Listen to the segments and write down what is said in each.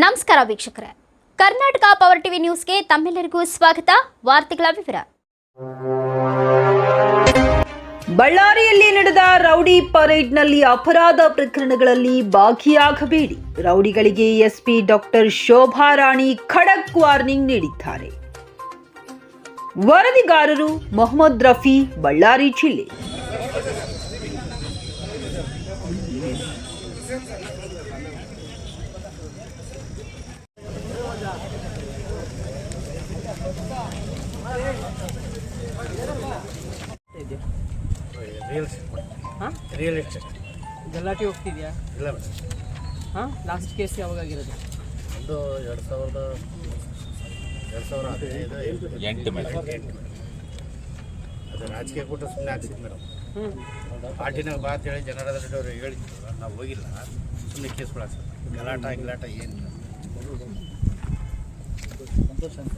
ನಮಸ್ಕಾರ ವೀಕ್ಷಕರೇ, Karnataka power TV ನ್ಯೂಸ್ಗೆ ತಮ್ಮೆಲ್ಲರಿಗೂ ಸ್ವಾಗತ. ವಾರ್ತೆಗಳ ವಿವರ. ಬಳ್ಳಾರಿಯಲ್ಲಿ ನಡೆದ ರೌಡಿ ಪರೇಡ್ನಲ್ಲಿ ಅಪರಾಧ ಪ್ರಕರಣಗಳಲ್ಲಿ ಭಾಗಿಯಾಗಬೇಡಿ, ರೌಡಿಗಳಿಗೆ ಎಸ್ಪಿ ಡಾಕ್ಟರ್ ಶೋಭಾ ರಾಣಿ ಖಡಕ್ ವಾರ್ನಿಂಗ್ ನೀಡಿದ್ದಾರೆ. ವರದಿಗಾರರು ಮೊಹಮ್ಮದ್ ರಫಿ, ಬಳ್ಳಾರಿ ಜಿಲ್ಲೆ. ರಿಯಲ್ ಎಸ್ಟೇಟ್ ಗಲಾಟೆ ಹೋಗ್ತಿದ್ಯಾ? ಇಲ್ಲ ಹಾಂ, ಲಾಸ್ಟ್ ಕೇಸ್ ಯಾವಾಗ ಆಗಿರೋದು? ಒಂದು 2018 ಮೇಡಮ್. ಅದು ರಾಜಕೀಯ ಕೂಟ ಸುಮ್ಮನೆ ಆಗ್ತಿತ್ತು ಮೇಡಮ್. ಪಾರ್ಟಿನಾಗ ಬಾ ಅಂತೇಳಿ ಜನರದ ಅವರು ಹೇಳಿದ್ರು, ನಾವು ಹೋಗಿಲ್ಲ, ಸುಮ್ಮನೆ ಕೇಸ್ಗಳು ಆಗ್ತದೆ. ಗಲಾಟ ಏನಿಲ್ಲ.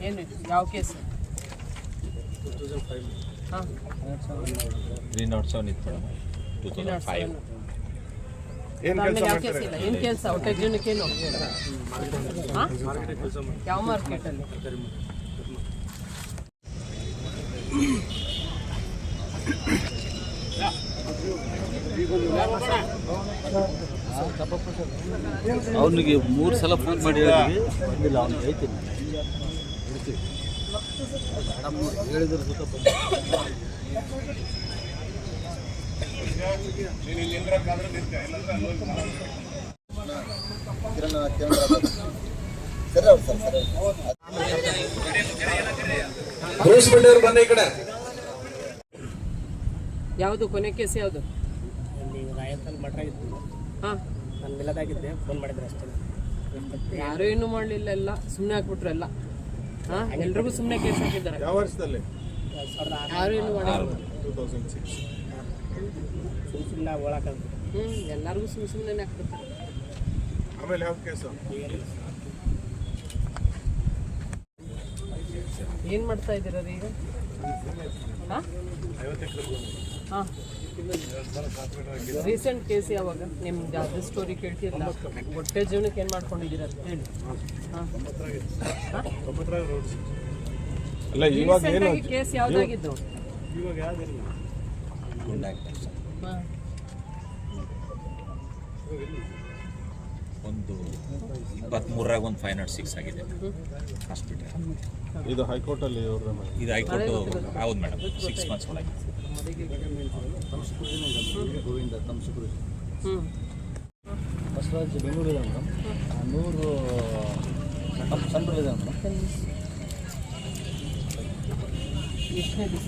ಏನು ಯಾವ ಕೇಸ್? 2005 ಹಾಂ, 307 ಇತ್ತು 2005. ಆಮೇಲೆ ಯಾವ ಕೇಸ್ ಇಲ್ಲ? ಏನು ಕೆಲಸ? ಹೊಟ್ಟೆ ಜೀವನಕ್ಕೇನು? ಹಾಂ, ಯಾವ ಮಾರ್ಕೆಟಲ್ಲಿ? ಅವನಿಗೆ 3 ಸಲ ಫೋನ್ ಮಾಡಿ ಹೇಳಿಲ್ಲ, ಅವನಿಗೆ ಹೇಳ್ತೀನಿ ಹೇಳಿದ್ರು ಸುತ್ತ ಬನ್ನಿ ಈ ಕಡೆ. ಯಾವುದು ಕೊನೆ ಕೇಸ್? ಯಾವುದು? ರಾಯತಲ್ಲಿ ಮಟ್ರ ಇತ್ತು. ಹಾಂ, ನಾನು ಮಿಲ್ಲದಾಗಿದ್ದೆ, ಫೋನ್ ಮಾಡಿದ್ರೆ ಅಷ್ಟೇ. ಯಾರೂ ಇನ್ನೂ ಮಾಡಲಿಲ್ಲ, ಎಲ್ಲ ಸುಮ್ಮನೆ ಹಾಕ್ಬಿಟ್ರು ಎಲ್ಲ. ಹಾಂ, ಎಲ್ರಿಗೂ ಸುಮ್ಮನೆ ಕೇಸ್ ಹಾಕಿದ್ದಾರೆ. ಯಾವ ವರ್ಷದಲ್ಲಿ? ಯಾರೂ ಇನ್ನೂ ಮಾಡಿಲ್ಲ. 2006. ಸುಮ್ಮನೆ ಒಳಗೆ ಎಲ್ಲರಿಗೂ ಸುಮ್ಮನೆ ಹಾಕ್ಬಿಡ್ತಾರೆ. ಆಮೇಲೆ ಯಾವ ಕೇಸು? ಏನು ಮಾಡ್ತಾ ಇದ್ದೀರ ಈಗ? ಹಾಂ ಹಾಂ, ರೀಸೆಂಟ್ ಕೇಸ್ ಯಾವಾಗ? ನಿಮ್ದು ಯಾವ್ದು ಸ್ಟೋರಿ ಕೇಳ್ತಿರಲ್ಲ, ಹೊಟ್ಟೆ ಜೀವನಕ್ಕೆ ಏನು ಮಾಡ್ಕೊಂಡಿದ್ದೀರ ಅಂತ ಹೇಳಿ. ಹಾಂ, ಅಲ್ಲ, ಇವಾಗ ಏನು ಕೇಸ್ ಯಾವುದಾಗಿದ್ದು? ಇವಾಗ ಯಾವ್ದಿಲ್ಲ. ಹಾಂ, ಒಂದು 23ರಾಗ ಒಂದು 506 ಆಗಿದೆ ಹಾಸ್ಪಿಟಲ್. ಇದು ಹೈಕೋರ್ಟಲ್ಲಿ ಇದು ಹೈಕೋರ್ಟ್. ಹೌದು ಮೇಡಮ್, 6 ಮಂತ್ಸ್ ಒಳಗೆ. ಗೋವಿಂದ ತಮ್ಸುಕುರು ಹ್ಞೂ, ಬಸವರಾಜ್ ಬೆಂಗಳೂರಿದೆ ಮೇಡಮ್. 100 ಸೆಂಟ್ರಲ್ ಇದೆ ಮೇಡಮ್. ಎಷ್ಟನೇ ದಿವಸ?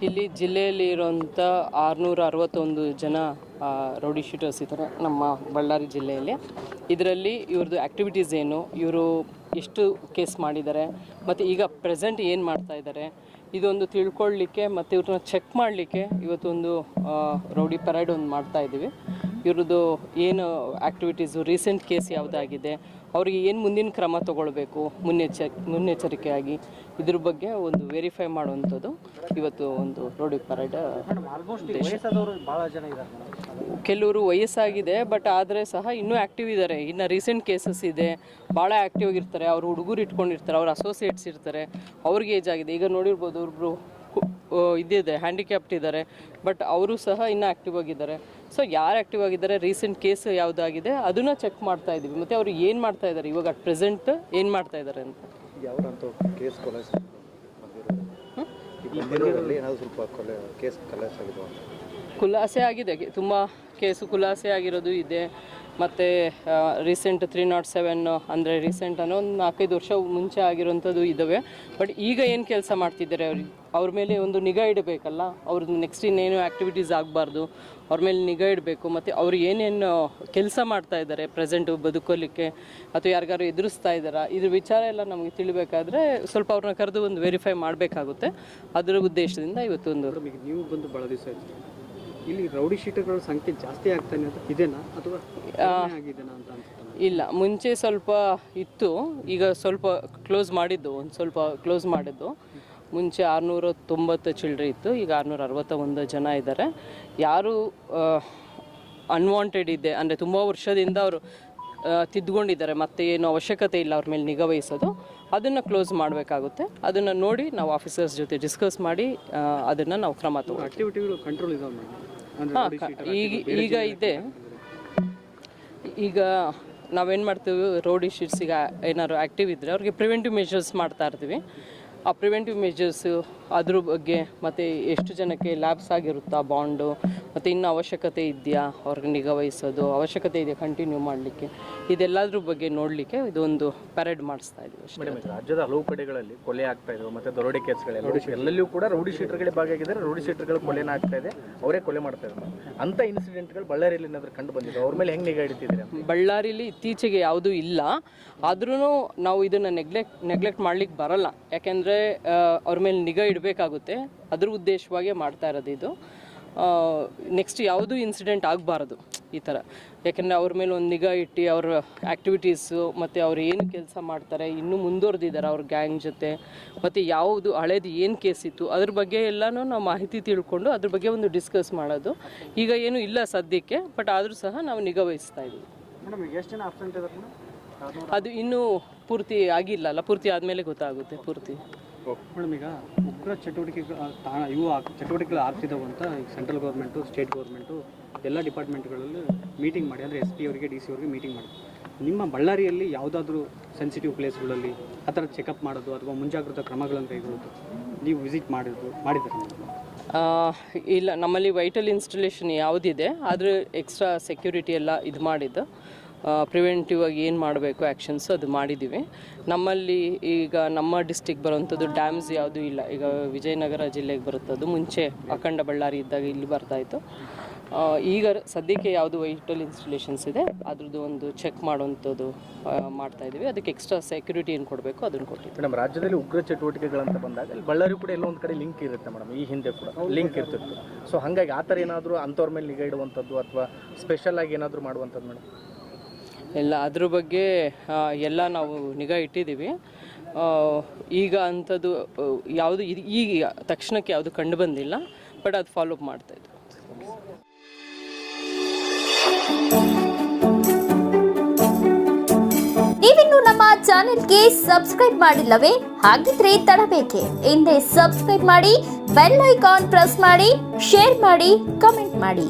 ಇಲ್ಲಿ ಜಿಲ್ಲೆಯಲ್ಲಿ ಇರುವಂಥ 661 ಜನ ರೌಡಿ ಶೀಟರ್ಸ್ ಇದ್ದಾರೆ ನಮ್ಮ ಬಳ್ಳಾರಿ ಜಿಲ್ಲೆಯಲ್ಲಿ. ಇದರಲ್ಲಿ ಇವ್ರದ್ದು ಆ್ಯಕ್ಟಿವಿಟೀಸ್ ಏನು, ಇವರು ಎಷ್ಟು ಕೇಸ್ ಮಾಡಿದ್ದಾರೆ ಮತ್ತು ಈಗ ಪ್ರೆಸೆಂಟ್ ಏನು ಮಾಡ್ತಾ ಇದ್ದಾರೆ, ಇದೊಂದು ತಿಳ್ಕೊಳ್ಳಿಕ್ಕೆ ಮತ್ತು ಇವ್ರನ್ನ ಚೆಕ್ ಮಾಡಲಿಕ್ಕೆ ಇವತ್ತೊಂದು ರೌಡಿ ಪರೇಡ್ ಒಂದು ಮಾಡ್ತಾಯಿದ್ದೀವಿ. ಇವ್ರದ್ದು ಏನು ಆ್ಯಕ್ಟಿವಿಟೀಸು, ರೀಸೆಂಟ್ ಕೇಸ್ ಯಾವುದಾಗಿದೆ, ಅವರಿಗೆ ಏನು ಮುಂದಿನ ಕ್ರಮ ತೊಗೊಳ್ಬೇಕು ಮುನ್ನೆಚ್ಚರಿಕೆಯಾಗಿ, ಇದ್ರ ಬಗ್ಗೆ ಒಂದು ವೆರಿಫೈ ಮಾಡುವಂಥದ್ದು ಇವತ್ತು ಒಂದು ರೌಡಿ ಪರೇಡ್. ಭಾಳ ಜನ ಇದ್ದಾರೆ. ಕೆಲವರು ವಯಸ್ಸಾಗಿದೆ, ಬಟ್ ಆದರೆ ಸಹ ಇನ್ನೂ ಆ್ಯಕ್ಟಿವ್ ಇದ್ದಾರೆ. ಇನ್ನು ರೀಸೆಂಟ್ ಕೇಸಸ್ ಇದೆ, ಭಾಳ ಆ್ಯಕ್ಟಿವ್ ಆಗಿರ್ತಾರೆ. ಅವರು ಹುಡುಗರು ಇಟ್ಕೊಂಡಿರ್ತಾರೆ, ಅವ್ರ ಅಸೋಸಿಯೇಟ್ಸ್ ಇರ್ತಾರೆ, ಅವ್ರಿಗೆ ಏಜ್ ಆಗಿದೆ. ಈಗ ನೋಡಿರ್ಬೋದು, ಒಬ್ಬರು ಇದಿದೆ, ಹ್ಯಾಂಡಿಕ್ಯಾಪ್ಟ್ ಇದ್ದಾರೆ, ಬಟ್ ಅವರು ಸಹ ಇನ್ನೂ ಆ್ಯಕ್ಟಿವ್ ಆಗಿದ್ದಾರೆ. ಸೊ ಯಾರು ಆ್ಯಕ್ಟಿವ್ ಆಗಿದ್ದಾರೆ, ರೀಸೆಂಟ್ ಕೇಸ್ ಯಾವುದಾಗಿದೆ ಅದನ್ನು ಚೆಕ್ ಮಾಡ್ತಾ ಇದ್ದೀವಿ. ಮತ್ತು ಅವರು ಏನು ಮಾಡ್ತಾ ಇದ್ದಾರೆ, ಇವಾಗ ಅಟ್ ಪ್ರೆಸೆಂಟ್ ಏನು ಮಾಡ್ತಾ ಇದ್ದಾರೆ ಅಂತ. ಯಾವ್ದಂತ ಕೇಸ್ ಖುಲಾಸೆ ಆಗಿದೆ, ತುಂಬ ಕೇಸು ಖುಲಾಸೆ ಆಗಿರೋದು ಇದೆ. ಮತ್ತು ರೀಸೆಂಟ್ 307 ಅಂದರೆ ರೀಸೆಂಟ್ ಅನ್ನೋ ಒಂದು 4-5 ವರ್ಷ ಮುಂಚೆ ಆಗಿರೋಂಥದ್ದು ಇದ್ದಾವೆ. ಬಟ್ ಈಗ ಏನು ಕೆಲಸ ಮಾಡ್ತಿದ್ದಾರೆ, ಅವ್ರ ಮೇಲೆ ಒಂದು ನಿಗಾ ಇಡಬೇಕಲ್ಲ. ಅವ್ರದ್ದು ನೆಕ್ಸ್ಟ್ ಇನ್ನೇನು ಆ್ಯಕ್ಟಿವಿಟೀಸ್ ಆಗಬಾರ್ದು, ಅವ್ರ ಮೇಲೆ ನಿಗಾ ಇಡಬೇಕು. ಮತ್ತು ಅವ್ರು ಏನೇನು ಕೆಲಸ ಮಾಡ್ತಾ ಇದ್ದಾರೆ ಪ್ರೆಸೆಂಟು ಬದುಕೋಲಿಕ್ಕೆ, ಅಥವಾ ಯಾರಿಗಾರು ಎದುರಿಸ್ತಾ ಇದ್ದಾರಾ, ಇದ್ರ ವಿಚಾರ ಎಲ್ಲ ನಮಗೆ ತಿಳಿಬೇಕಾದ್ರೆ ಸ್ವಲ್ಪ ಅವ್ರನ್ನ ಕರೆದು ಒಂದು ವೆರಿಫೈ ಮಾಡಬೇಕಾಗುತ್ತೆ. ಅದರ ಉದ್ದೇಶದಿಂದ ಇವತ್ತೊಂದು. ನೀವು ಬಂದು ಭಾಳ ದಿವಸ ಆಯ್ತು. ಇಲ್ಲಿ ರೌಡಿ ಶೀಟರ್ಗಳ ಸಂಖ್ಯೆ ಜಾಸ್ತಿ ಆಗ್ತಾನೆ ಅಂತ ಇದೆನಾ ಅಥವಾ ಆಗಿದೆನಾ ಅಂತ ಅನ್ಸುತ್ತೆ? ಇಲ್ಲ, ಮುಂಚೆ ಸ್ವಲ್ಪ ಇತ್ತು, ಈಗ ಸ್ವಲ್ಪ ಕ್ಲೋಸ್ ಮಾಡಿದ್ದು, ಒಂದು ಸ್ವಲ್ಪ ಕ್ಲೋಸ್ ಮಾಡಿದ್ದು. ಮುಂಚೆ 690 ಚಿಲ್ಡ್ರೆ ಇತ್ತು, ಈಗ 661 ಜನ ಇದ್ದಾರೆ. ಯಾರು ಅನ್ವಾಂಟೆಡ್ ಇದೆ ಅಂದರೆ ತುಂಬ ವರ್ಷದಿಂದ ಅವರು ತಿದ್ದುಕೊಂಡಿದ್ದಾರೆ, ಮತ್ತು ಏನು ಅವಶ್ಯಕತೆ ಇಲ್ಲ ಅವ್ರ ಮೇಲೆ ನಿಗಾ ವಹಿಸೋದು, ಅದನ್ನು ಕ್ಲೋಸ್ ಮಾಡಬೇಕಾಗುತ್ತೆ. ಅದನ್ನು ನೋಡಿ ನಾವು ಆಫೀಸರ್ಸ್ ಜೊತೆ ಡಿಸ್ಕಸ್ ಮಾಡಿ ಅದನ್ನು ನಾವು ಕ್ರಮ ತಗೊಳ್ತೀವಿ. ಆಕ್ಟಿವಿಟಿಗಳು ಕಂಟ್ರೋಲ್ ಇದಾವೆ ಈಗ ಇದೆ. ಈಗ ನಾವೇನು ಮಾಡ್ತೀವಿ, ರೋಡಿ ಶೀಟ್ಸಿಗೆ ಏನಾದ್ರು ಆ್ಯಕ್ಟಿವ್ ಇದ್ದರೆ ಅವ್ರಿಗೆ ಪ್ರಿವೆಂಟಿವ್ ಮೆಷರ್ಸ್ ಮಾಡ್ತಾ ಇರ್ತೀವಿ. ಆ ಪ್ರಿವೆಂಟಿವ್ ಮೆಜರ್ಸು ಅದ್ರ ಬಗ್ಗೆ, ಮತ್ತು ಎಷ್ಟು ಜನಕ್ಕೆ ಲ್ಯಾಬ್ಸ್ ಆಗಿರುತ್ತಾ ಬಾಂಡು, ಮತ್ತು ಇನ್ನು ಅವಶ್ಯಕತೆ ಇದೆಯಾ ಅವ್ರಿಗೆ ನಿಗಾ ವಹಿಸೋದು, ಅವಶ್ಯಕತೆ ಇದೆಯಾ ಕಂಟಿನ್ಯೂ ಮಾಡಲಿಕ್ಕೆ, ಇದೆಲ್ಲದ್ರ ಬಗ್ಗೆ ನೋಡಲಿಕ್ಕೆ ಇದೊಂದು ಪರೇಡ್ ಮಾಡಿಸ್ತಾ ಇದ್ದೀವಿ ಅಷ್ಟೇ. ಮೇಡಮ್, ರಾಜ್ಯದ ಹಲವು ಕಡೆಗಳಲ್ಲಿ ಕೊಲೆ ಆಗ್ತಾ ಇದ್ದಾವೆ ಮತ್ತು ದರೋಡೆ ಕೇಸ್ಗಳೆಲ್ಲ ಎಲ್ಲೆಲ್ಲೂ ಕೂಡ ರೌಡಿ ಶೀಟರ್ಗಳೇ ಭಾಗಿಯಾಗಿದ್ದಾರೆ. ರೌಡಿ ಶೀಟರ್ಗಳು ಕೊಲೆನ ಆಗ್ತಾ ಇದೆ, ಅವರೇ ಕೊಲೆ ಮಾಡ್ತಾ ಇದ್ದಾರೆ. ಅಂಥ ಇನ್ಸಿಡೆಂಟ್ಗಳು ಬಳ್ಳಾರಿಯಲ್ಲಿ ಏನಾದರೂ ಕಂಡು ಬಂದಿದೆ, ಅವ್ರ ಮೇಲೆ ಹೆಂಗೆ ನಿಗಾ ಇಡ್ತಿದ್ದೀರಾ? ಬಳ್ಳಾರಿಲಿ ಇತ್ತೀಚೆಗೆ ಯಾವುದೂ ಇಲ್ಲ, ಆದ್ರೂ ನಾವು ಇದನ್ನು ನೆಗ್ಲೆಕ್ಟ್ ಮಾಡ್ಲಿಕ್ಕೆ ಬರಲ್ಲ. ಯಾಕೆಂದರೆ ಅವ್ರ ಮೇಲೆ ನಿಗಾ ಇಡಬೇಕಾಗುತ್ತೆ, ಅದ್ರ ಉದ್ದೇಶವಾಗಿ ಮಾಡ್ತಾ ಇರೋದು ಇದು. ನೆಕ್ಸ್ಟ್ ಯಾವುದೂ ಇನ್ಸಿಡೆಂಟ್ ಆಗಬಾರ್ದು ಈ ಥರ. ಯಾಕೆಂದರೆ ಅವ್ರ ಮೇಲೆ ಒಂದು ನಿಗಾ ಇಟ್ಟು ಅವ್ರ ಆ್ಯಕ್ಟಿವಿಟೀಸು ಮತ್ತು ಅವ್ರು ಏನು ಕೆಲಸ ಮಾಡ್ತಾರೆ, ಇನ್ನೂ ಮುಂದುವರೆದಿದ್ದಾರೆ ಅವ್ರ ಗ್ಯಾಂಗ್ ಜೊತೆ, ಮತ್ತು ಯಾವುದು ಹಳೇದು ಏನು ಕೇಸ್ ಇತ್ತು ಅದ್ರ ಬಗ್ಗೆ ಎಲ್ಲನೂ ನಾವು ಮಾಹಿತಿ ತಿಳ್ಕೊಂಡು ಅದ್ರ ಬಗ್ಗೆ ಒಂದು ಡಿಸ್ಕಸ್ ಮಾಡೋದು. ಈಗ ಏನೂ ಇಲ್ಲ ಸದ್ಯಕ್ಕೆ, ಬಟ್ ಆದರೂ ಸಹ ನಾವು ನಿಗಾ ವಹಿಸ್ತಾ ಇದ್ದೀವಿ. ಮೇಡಮ್, ಈಗ ಎಷ್ಟು ಜನ ಆಬ್ಸೆಂಟ್ ಇದ್ದಾರೆ? ಅದು ಇನ್ನೂ ಪೂರ್ತಿ ಆಗಿಲ್ಲಲ್ಲ, ಪೂರ್ತಿ ಆದಮೇಲೆ ಗೊತ್ತಾಗುತ್ತೆ ಪೂರ್ತಿ. ಮೇಡಮ್, ಈಗ ಉಗ್ರ ಚಟುವಟಿಕೆಗಳು ಆಗ್ತಿದ್ದಾವೆ ಅಂತ ಈಗ ಸೆಂಟ್ರಲ್ ಗೌರ್ಮೆಂಟು, ಸ್ಟೇಟ್ ಗೌರ್ಮೆಂಟು ಎಲ್ಲ ಡಿಪಾರ್ಟ್ಮೆಂಟ್ಗಳಲ್ಲಿ ಮೀಟಿಂಗ್ ಮಾಡಿ, ಅಂದರೆ SP ಅವರಿಗೆ DC ಅವರಿಗೆ ಮೀಟಿಂಗ್ ಮಾಡಿ, ನಿಮ್ಮ ಬಳ್ಳಾರಿಯಲ್ಲಿ ಯಾವುದಾದ್ರೂ ಸೆನ್ಸಿಟಿವ್ ಪ್ಲೇಸ್ಗಳಲ್ಲಿ ಆ ಥರ ಚೆಕಪ್ ಮಾಡೋದು ಅಥವಾ ಮುಂಜಾಗ್ರತಾ ಕ್ರಮಗಳನ್ನು ಕೈಗೊಳ್ಳೋದು ನೀವು ವಿಸಿಟ್ ಮಾಡಿದ್ದಾರೆ? ಇಲ್ಲ, ನಮ್ಮಲ್ಲಿ ವೈಟಲ್ ಇನ್ಸ್ಟಾಲೇಷನ್ ಯಾವುದಿದೆ ಆದರೆ ಎಕ್ಸ್ಟ್ರಾ ಸೆಕ್ಯೂರಿಟಿ ಎಲ್ಲ ಇದು ಮಾಡಿದ್ದು, ಪ್ರಿವೆಂಟಿವ್ ಆಗಿ ಏನು ಮಾಡಬೇಕು ಆ್ಯಕ್ಷನ್ಸು ಅದು ಮಾಡಿದ್ದೀವಿ. ನಮ್ಮಲ್ಲಿ ಈಗ ನಮ್ಮ ಡಿಸ್ಟಿಕ್ ಬರೋವಂಥದ್ದು ಡ್ಯಾಮ್ಸ್ ಯಾವುದೂ ಇಲ್ಲ. ಈಗ ವಿಜಯನಗರ ಜಿಲ್ಲೆಗೆ ಬರುತ್ತದು, ಮುಂಚೆ ಅಖಂಡ ಬಳ್ಳಾರಿ ಇದ್ದಾಗ ಇಲ್ಲಿ ಬರ್ತಾಯಿತ್ತು. ಈಗ ಸದ್ಯಕ್ಕೆ ಯಾವುದು ವೈಟಲ್ ಇನ್ಸ್ಟಾಲೇಷನ್ಸ್ ಇದೆ ಅದ್ರದ್ದು ಒಂದು ಚೆಕ್ ಮಾಡುವಂಥದ್ದು ಮಾಡ್ತಾಯಿದ್ದೀವಿ. ಅದಕ್ಕೆ ಎಕ್ಸ್ಟ್ರಾ ಸೆಕ್ಯೂರಿಟಿ ಏನು ಕೊಡಬೇಕು ಅದನ್ನು ಕೊಟ್ಟಿದ್ದೀವಿ. ಮೇಡಮ್, ರಾಜ್ಯದಲ್ಲಿ ಉಗ್ರ ಚಟುವಟಿಕೆಗಳಂತ ಬಂದಾಗ ಇಲ್ಲಿ ಬಳ್ಳಾರಿ ಕೂಡ ಎಲ್ಲೋ ಒಂದು ಕಡೆ ಲಿಂಕ್ ಇರುತ್ತೆ ಮೇಡಮ್, ಈ ಹಿಂದೆ ಕೂಡ ಲಿಂಕ್ ಇರ್ತಿತ್ತು. ಸೊ ಹಾಗಾಗಿ ಆ ಥರ ಏನಾದರೂ ಅಂಥವ್ರ ಮೇಲೆ ನಿಗಾ ಇಡುವಂಥದ್ದು ಅಥವಾ ಸ್ಪೆಷಲ್ ಆಗಿ ಏನಾದರೂ ಮಾಡುವಂಥದ್ದು ಮೇಡಮ್? ಎಲ್ಲ ಅದ್ರ ಬಗ್ಗೆ ಎಲ್ಲ ನಾವು ನಿಗಾ ಇಟ್ಟಿದ್ದೀವಿ. ಈಗ ಅಂಥದ್ದು ಯಾವುದು ಈಗ ತಕ್ಷಣಕ್ಕೆ ಯಾವುದು ಕಂಡು ಬಂದಿಲ್ಲ, ಬಟ್ ಅದು ಫಾಲೋ ಅಪ್ ಮಾಡ್ತಾಯಿದ್ವಿ. ನೀವಿನ್ನು ನಮ್ಮ ಚಾನೆಲ್ಗೆ ಸಬ್ಸ್ಕ್ರೈಬ್ ಮಾಡಿಲ್ಲವೇ? ಹಾಗಿದ್ರೆ ತಡಬೇಕೆ? ಹಿಂದೆ ಸಬ್ಸ್ಕ್ರೈಬ್ ಮಾಡಿ, ಬೆಲ್ ಐಕಾನ್ ಪ್ರೆಸ್ ಮಾಡಿ, ಶೇರ್ ಮಾಡಿ, ಕಮೆಂಟ್ ಮಾಡಿ.